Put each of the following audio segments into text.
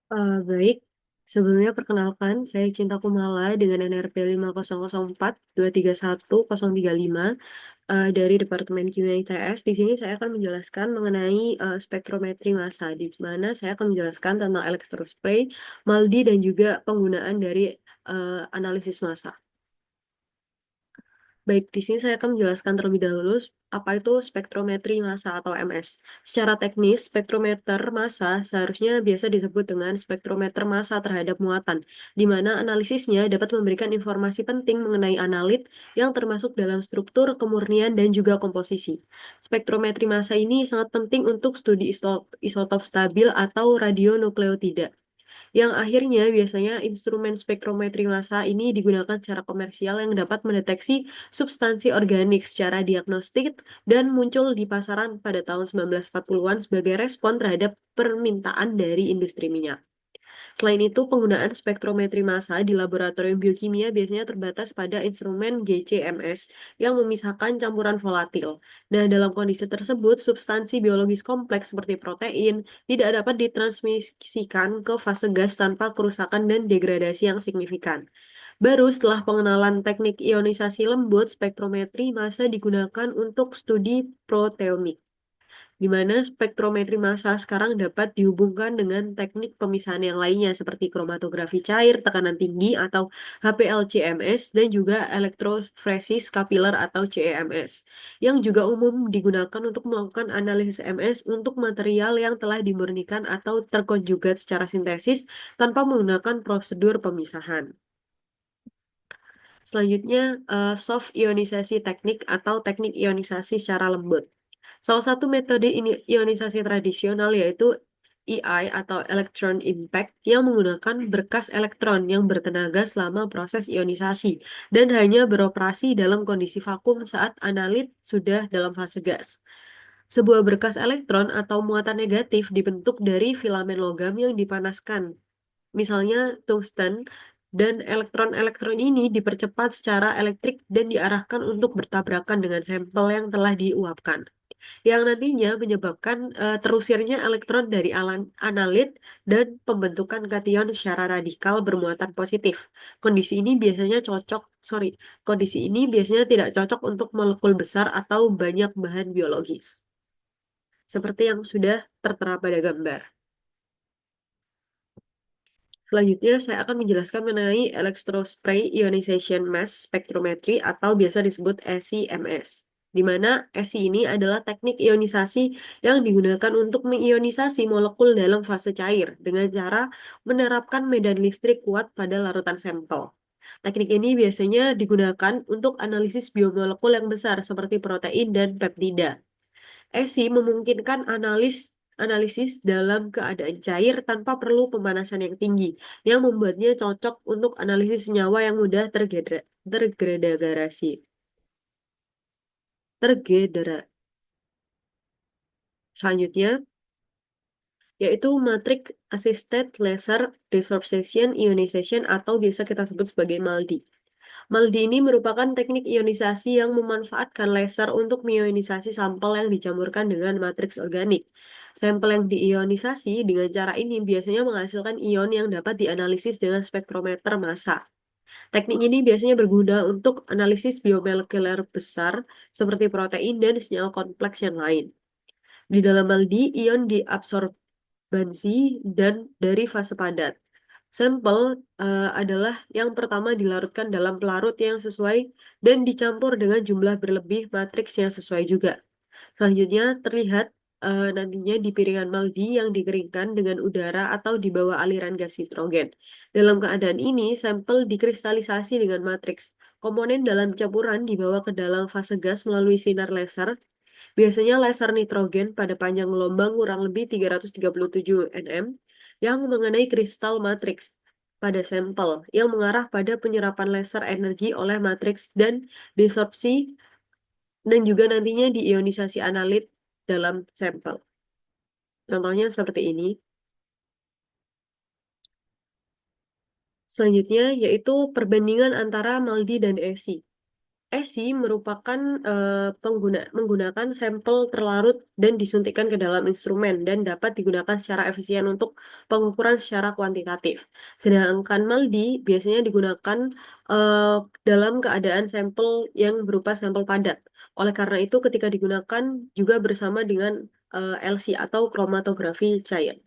Baik, sebelumnya perkenalkan, saya Cinta Kumala dengan NRP 5004231 035 dari Departemen Kimia ITS. Di sini saya akan menjelaskan mengenai spektrometri massa, di mana saya akan menjelaskan tentang elektrospray, MALDI, dan juga penggunaan dari analisis massa. Baik, di sini saya akan menjelaskan terlebih dahulu apa itu spektrometri massa atau MS. Secara teknis, spektrometer massa seharusnya biasa disebut dengan spektrometer massa terhadap muatan, di mana analisisnya dapat memberikan informasi penting mengenai analit yang termasuk dalam struktur, kemurnian, dan juga komposisi. Spektrometri massa ini sangat penting untuk studi isotop stabil atau radionukleotida yang akhirnya biasanya instrumen spektrometri massa ini digunakan secara komersial yang dapat mendeteksi substansi organik secara diagnostik dan muncul di pasaran pada tahun 1940-an sebagai respon terhadap permintaan dari industri minyak. Selain itu, penggunaan spektrometri massa di laboratorium biokimia biasanya terbatas pada instrumen GCMS yang memisahkan campuran volatil. Nah, dalam kondisi tersebut, substansi biologis kompleks seperti protein tidak dapat ditransmisikan ke fase gas tanpa kerusakan dan degradasi yang signifikan. Baru setelah pengenalan teknik ionisasi lembut, spektrometri massa digunakan untuk studi proteomik, di mana spektrometri massa sekarang dapat dihubungkan dengan teknik pemisahan yang lainnya seperti kromatografi cair, tekanan tinggi atau HPLC-MS, dan juga elektrofresis kapiler atau CEMS, yang juga umum digunakan untuk melakukan analisis MS untuk material yang telah dimurnikan atau terkonjugat secara sintesis tanpa menggunakan prosedur pemisahan. Selanjutnya, soft ionisasi teknik atau teknik ionisasi secara lembut. Salah satu metode ionisasi tradisional yaitu EI atau electron impact yang menggunakan berkas elektron yang bertenaga selama proses ionisasi dan hanya beroperasi dalam kondisi vakum saat analit sudah dalam fase gas. Sebuah berkas elektron atau muatan negatif dibentuk dari filamen logam yang dipanaskan, misalnya tungsten, dan elektron-elektron ini dipercepat secara elektrik dan diarahkan untuk bertabrakan dengan sampel yang telah diuapkan, yang nantinya menyebabkan terusirnya elektron dari analit dan pembentukan kation secara radikal bermuatan positif. Kondisi ini biasanya kondisi ini biasanya tidak cocok untuk molekul besar atau banyak bahan biologis, seperti yang sudah tertera pada gambar. Selanjutnya, saya akan menjelaskan mengenai Electrospray Ionization Mass Spectrometry atau biasa disebut ESI-MS, di mana ESI ini adalah teknik ionisasi yang digunakan untuk mengionisasi molekul dalam fase cair dengan cara menerapkan medan listrik kuat pada larutan sampel. Teknik ini biasanya digunakan untuk analisis biomolekul yang besar seperti protein dan peptida. ESI memungkinkan analisis dalam keadaan cair tanpa perlu pemanasan yang tinggi, yang membuatnya cocok untuk analisis senyawa yang mudah terdegradasi. Tergedera. Selanjutnya, yaitu Matrix Assisted Laser Desorption Ionization atau biasa kita sebut sebagai MALDI. MALDI ini merupakan teknik ionisasi yang memanfaatkan laser untuk mengionisasi sampel yang dicampurkan dengan matriks organik. Sampel yang diionisasi dengan cara ini biasanya menghasilkan ion yang dapat dianalisis dengan spektrometer massa. Teknik ini biasanya berguna untuk analisis biomolekuler besar seperti protein dan senyawa kompleks yang lain. Di dalam MALDI, ion diabsorbansi dan dari fase padat. Sampel adalah yang pertama dilarutkan dalam pelarut yang sesuai dan dicampur dengan jumlah berlebih matriks yang sesuai juga. Selanjutnya terlihat nantinya di piringan MALDI yang dikeringkan dengan udara atau di bawah aliran gas nitrogen. Dalam keadaan ini, sampel dikristalisasi dengan matriks. Komponen dalam campuran dibawa ke dalam fase gas melalui sinar laser. Biasanya laser nitrogen pada panjang gelombang kurang lebih 337 nm yang mengenai kristal matriks pada sampel yang mengarah pada penyerapan laser energi oleh matriks dan desorpsi dan juga nantinya diionisasi analit dalam sampel. Contohnya seperti ini. Selanjutnya yaitu perbandingan antara MALDI dan ESI. ESI merupakan menggunakan sampel terlarut dan disuntikkan ke dalam instrumen dan dapat digunakan secara efisien untuk pengukuran secara kuantitatif. Sedangkan MALDI biasanya digunakan eh, dalam keadaan sampel yang berupa sampel padat. Oleh karena itu, ketika digunakan juga bersama dengan LC atau kromatografi cair.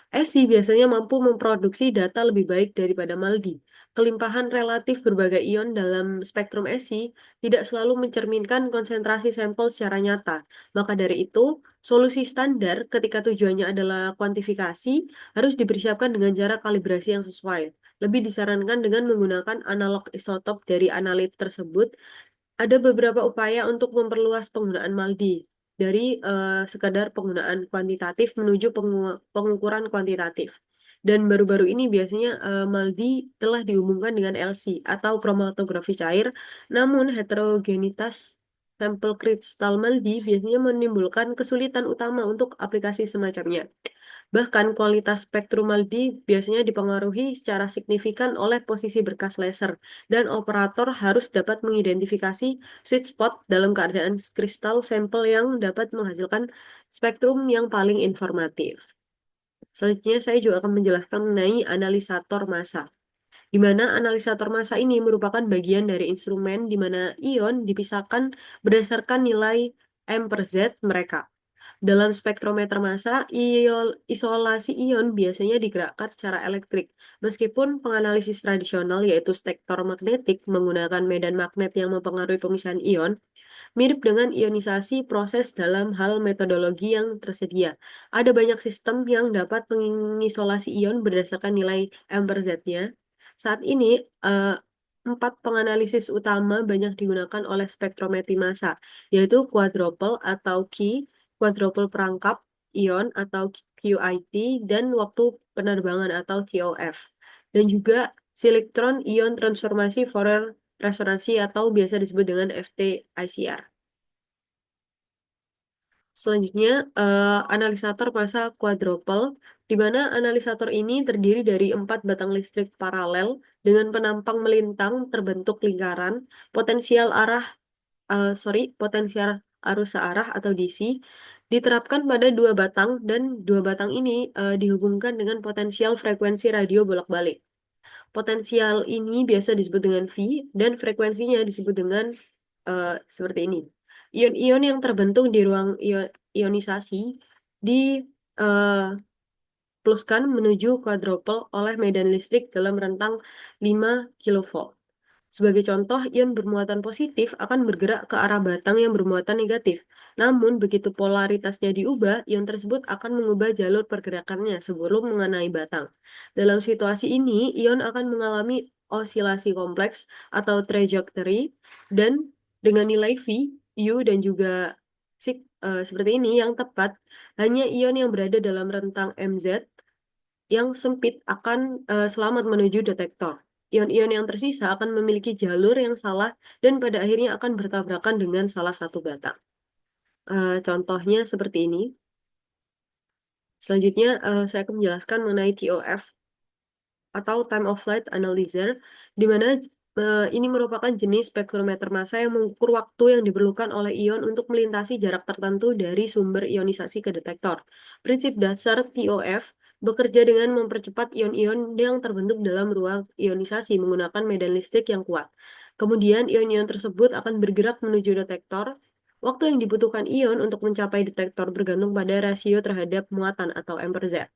ESI biasanya mampu memproduksi data lebih baik daripada MALDI. Kelimpahan relatif berbagai ion dalam spektrum ESI tidak selalu mencerminkan konsentrasi sampel secara nyata. Maka dari itu, solusi standar ketika tujuannya adalah kuantifikasi harus dipersiapkan dengan jarak kalibrasi yang sesuai. Lebih disarankan dengan menggunakan analog isotop dari analit tersebut. Ada beberapa upaya untuk memperluas penggunaan MALDI dari sekadar penggunaan kuantitatif menuju pengukuran kuantitatif. Dan baru-baru ini biasanya MALDI telah diumumkan dengan LC atau kromatografi cair, namun heterogenitas sampel kristal MALDI biasanya menimbulkan kesulitan utama untuk aplikasi semacamnya. Bahkan kualitas spektrum MALDI biasanya dipengaruhi secara signifikan oleh posisi berkas laser, dan operator harus dapat mengidentifikasi sweet spot dalam keadaan kristal sampel yang dapat menghasilkan spektrum yang paling informatif. Selanjutnya, saya juga akan menjelaskan mengenai analisator massa, di mana analisator massa ini merupakan bagian dari instrumen di mana ion dipisahkan berdasarkan nilai M per Z mereka. Dalam spektrometer massa, isolasi ion biasanya digerakkan secara elektrik. Meskipun penganalisis tradisional yaitu spektromagnetik menggunakan medan magnet yang mempengaruhi pemisahan ion, mirip dengan ionisasi proses dalam hal metodologi yang tersedia. Ada banyak sistem yang dapat mengisolasi ion berdasarkan nilai M per Z-nya. Saat ini, eh, empat penganalisis utama banyak digunakan oleh spektrometri massa, yaitu quadruple atau Q, quadruple perangkap ion atau QIT, dan waktu penerbangan atau TOF. Dan juga silikron ion transformasi Fourier resonansi atau biasa disebut dengan FTICR. Selanjutnya, analisator massa quadruple, di mana analisator ini terdiri dari 4 batang listrik paralel dengan penampang melintang terbentuk lingkaran, potensial potensial arus searah atau DC, diterapkan pada dua batang dan dua batang ini dihubungkan dengan potensial frekuensi radio bolak-balik. Potensial ini biasa disebut dengan V dan frekuensinya disebut dengan seperti ini. Ion-ion yang terbentuk di ruang ionisasi dipluskan menuju quadruple oleh medan listrik dalam rentang 5 kilovolt. Sebagai contoh, ion bermuatan positif akan bergerak ke arah batang yang bermuatan negatif. Namun, begitu polaritasnya diubah, ion tersebut akan mengubah jalur pergerakannya sebelum mengenai batang. Dalam situasi ini, ion akan mengalami osilasi kompleks atau trajectory, dan dengan nilai V, U, dan juga seperti ini yang tepat, hanya ion yang berada dalam rentang MZ yang sempit akan selamat menuju detektor. Ion-ion yang tersisa akan memiliki jalur yang salah dan pada akhirnya akan bertabrakan dengan salah satu batang. Contohnya seperti ini. Selanjutnya, saya akan menjelaskan mengenai TOF atau Time of Flight Analyzer, di mana ini merupakan jenis spektrometer massa yang mengukur waktu yang diperlukan oleh ion untuk melintasi jarak tertentu dari sumber ionisasi ke detektor. Prinsip dasar TOF bekerja dengan mempercepat ion-ion yang terbentuk dalam ruang ionisasi menggunakan medan listrik yang kuat. Kemudian ion-ion tersebut akan bergerak menuju detektor. Waktu yang dibutuhkan ion untuk mencapai detektor bergantung pada rasio terhadap muatan atau M per Z,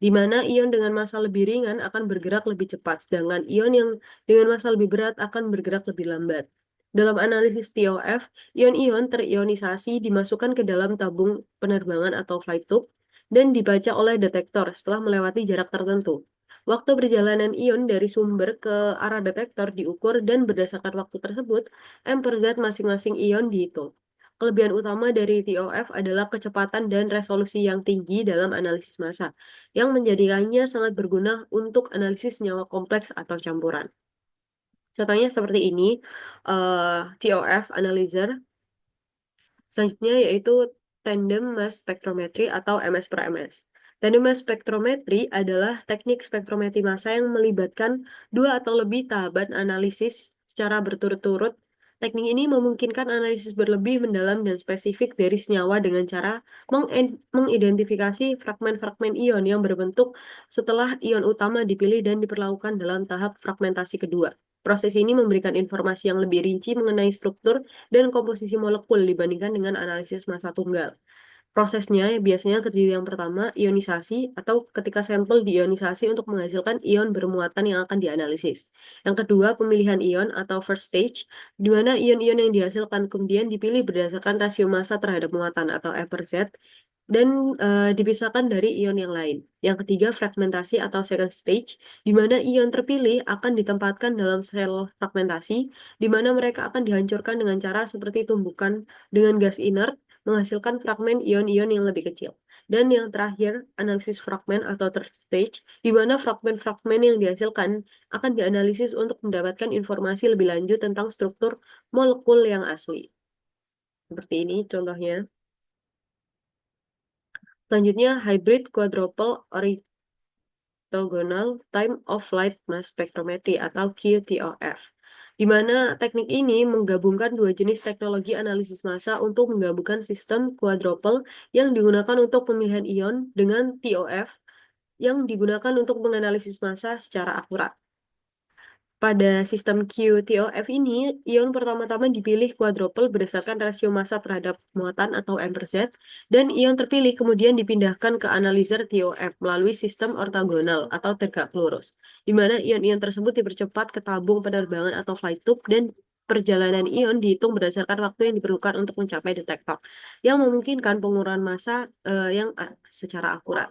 di mana ion dengan massa lebih ringan akan bergerak lebih cepat, sedangkan ion yang dengan massa lebih berat akan bergerak lebih lambat. Dalam analisis TOF, ion-ion terionisasi dimasukkan ke dalam tabung penerbangan atau flight tube dan dibaca oleh detektor setelah melewati jarak tertentu. Waktu perjalanan ion dari sumber ke arah detektor diukur dan berdasarkan waktu tersebut, M per Z masing-masing ion dihitung. Kelebihan utama dari TOF adalah kecepatan dan resolusi yang tinggi dalam analisis massa, yang menjadikannya sangat berguna untuk analisis senyawa kompleks atau campuran. Contohnya seperti ini, TOF analyzer. Selanjutnya yaitu Tandem Mass Spectrometry atau MS per MS. Tandem Mass Spectrometry adalah teknik spektrometri massa yang melibatkan dua atau lebih tahapan analisis secara berturut-turut Teknik ini memungkinkan analisis berlebih mendalam dan spesifik dari senyawa dengan cara mengidentifikasi fragmen-fragmen ion yang berbentuk setelah ion utama dipilih dan diperlakukan dalam tahap fragmentasi kedua. Proses ini memberikan informasi yang lebih rinci mengenai struktur dan komposisi molekul dibandingkan dengan analisis massa tunggal. Prosesnya biasanya terdiri yang pertama, ionisasi atau ketika sampel diionisasi untuk menghasilkan ion bermuatan yang akan dianalisis. Yang kedua, pemilihan ion atau first stage, di mana ion-ion yang dihasilkan kemudian dipilih berdasarkan rasio massa terhadap muatan atau F per Z dan dipisahkan dari ion yang lain. Yang ketiga, fragmentasi atau second stage, di mana ion terpilih akan ditempatkan dalam sel fragmentasi, di mana mereka akan dihancurkan dengan cara seperti tumbukan dengan gas inert, menghasilkan fragmen ion-ion yang lebih kecil. Dan yang terakhir, analisis fragmen atau third stage, di mana fragmen-fragmen yang dihasilkan akan dianalisis untuk mendapatkan informasi lebih lanjut tentang struktur molekul yang asli. Seperti ini contohnya. Selanjutnya, hybrid quadruple orthogonal time of flight mass spectrometry atau QTOF. Di mana teknik ini menggabungkan dua jenis teknologi analisis massa untuk menggabungkan sistem quadruple yang digunakan untuk pemilihan ion dengan TOF yang digunakan untuk menganalisis massa secara akurat. Pada sistem QTOF ini, ion pertama-tama dipilih quadruple berdasarkan rasio massa terhadap muatan atau M per Z, dan ion terpilih kemudian dipindahkan ke analyzer TOF melalui sistem ortogonal atau tegak lurus, di mana ion-ion tersebut dipercepat ke tabung penerbangan atau flight tube dan perjalanan ion dihitung berdasarkan waktu yang diperlukan untuk mencapai detektor, yang memungkinkan pengurangan massa yang secara akurat.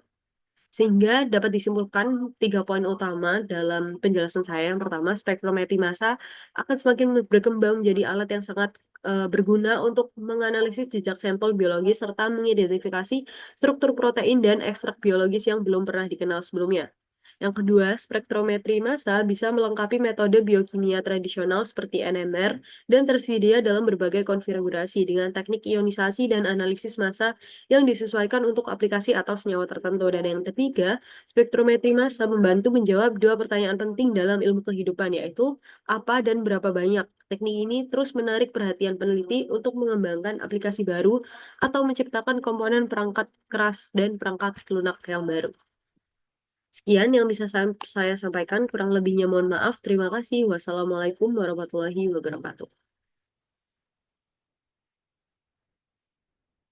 Sehingga dapat disimpulkan 3 poin utama dalam penjelasan saya. Yang pertama, spektrometri massa akan semakin berkembang menjadi alat yang sangat berguna untuk menganalisis jejak sampel biologis serta mengidentifikasi struktur protein dan ekstrak biologis yang belum pernah dikenal sebelumnya. Yang kedua, spektrometri massa bisa melengkapi metode biokimia tradisional seperti NMR dan tersedia dalam berbagai konfigurasi dengan teknik ionisasi dan analisis massa yang disesuaikan untuk aplikasi atau senyawa tertentu. Dan yang ketiga, spektrometri massa membantu menjawab dua pertanyaan penting dalam ilmu kehidupan, yaitu apa dan berapa banyak. Teknik ini terus menarik perhatian peneliti untuk mengembangkan aplikasi baru atau menciptakan komponen perangkat keras dan perangkat lunak yang baru. Sekian yang bisa saya sampaikan, kurang lebihnya mohon maaf. Terima kasih. Wassalamualaikum warahmatullahi wabarakatuh.